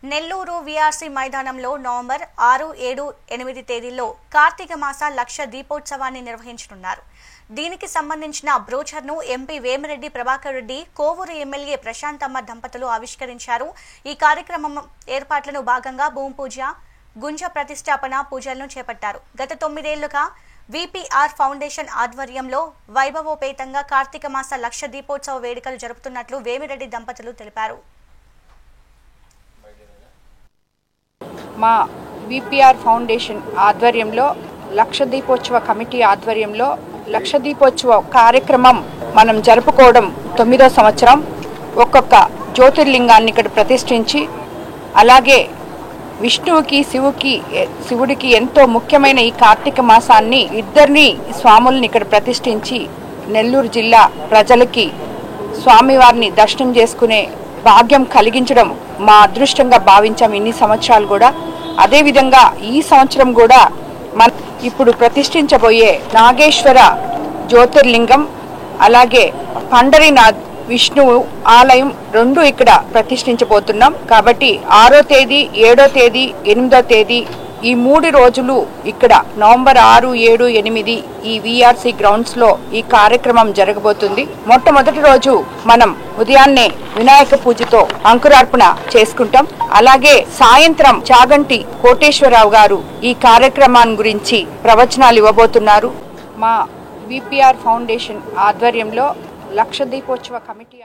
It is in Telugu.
నెల్లూరు వీఆర్సీ మైదానంలో నవంబర్ 6, 7, 8 తేదీల్లో కార్తీక మాస లక్ష దీపోత్సవాన్ని నిర్వహించనున్నారు. దీనికి సంబంధించిన బ్రోచర్ను ఎంపీ వేమిరెడ్డి ప్రభాకర్ రెడ్డి, కోవూరు ఎమ్మెల్యే ప్రశాంతమ్మ దంపతులు ఆవిష్కరించారు. ఈ కార్యక్రమం ఏర్పాట్లను భాగంగా భూమి పూజ, గుంజ ప్రతిష్టాపన పూజలను చేపట్టారు. గత 9 ఏళ్లుగా విపిఆర్ ఫౌండేషన్ ఆధ్వర్యంలో వైభవోపేతంగా కార్తీక మాస లక్ష దీపోత్సవ వేడుకలు జరుపుతున్నట్లు వేమిరెడ్డి దంపతులు తెలిపారు. మా విపిఆర్ ఫౌండేషన్ ఆధ్వర్యంలో లక్ష దీపోత్సవ కమిటీ ఆధ్వర్యంలో లక్ష దీపోత్సవ కార్యక్రమం మనం జరుపుకోవడం 9వ సంవత్సరం. ఒక్కొక్క జ్యోతిర్లింగాన్ని ఇక్కడ ప్రతిష్ఠించి, అలాగే విష్ణువుకి శివుడికి ఎంతో ముఖ్యమైన ఈ కార్తీక మాసాన్ని ఇద్దరిని స్వాముల్ని ఇక్కడ ప్రతిష్ఠించి నెల్లూరు జిల్లా ప్రజలకి స్వామివారిని దర్శనం చేసుకునే భాగ్యం కలిగించడం మా అదృష్టంగా భావించాం ఇన్ని సంవత్సరాలు కూడా. అదేవిధంగా ఈ సంవత్సరం కూడా మన ఇప్పుడు ప్రతిష్ఠించబోయే నాగేశ్వర జ్యోతిర్లింగం, అలాగే పండరీనాథ్ విష్ణువు ఆలయం 2 ఇక్కడ ప్రతిష్ఠించబోతున్నాం. కాబట్టి 6వ తేదీ, 7వ తేదీ, 8వ తేదీ ఈ 3 రోజులు ఇక్కడ నవంబర్ 6, 7, 8 ఈ విఆర్సీ గ్రౌండ్స్ లో ఈ కార్యక్రమం జరగబోతుంది. మొట్టమొదటి రోజు మనం ఉదయాన్నే వినాయక పూజతో అంకురార్పణ చేసుకుంటాం. అలాగే సాయంత్రం చాగంటి కోటేశ్వరరావు గారు ఈ కార్యక్రమాన్ని గురించి ప్రవచనాలు ఇవ్వబోతున్నారు. మా విపిఆర్ ఫౌండేషన్ ఆధ్వర్యంలో లక్ష దీపోత్సవ కమిటీ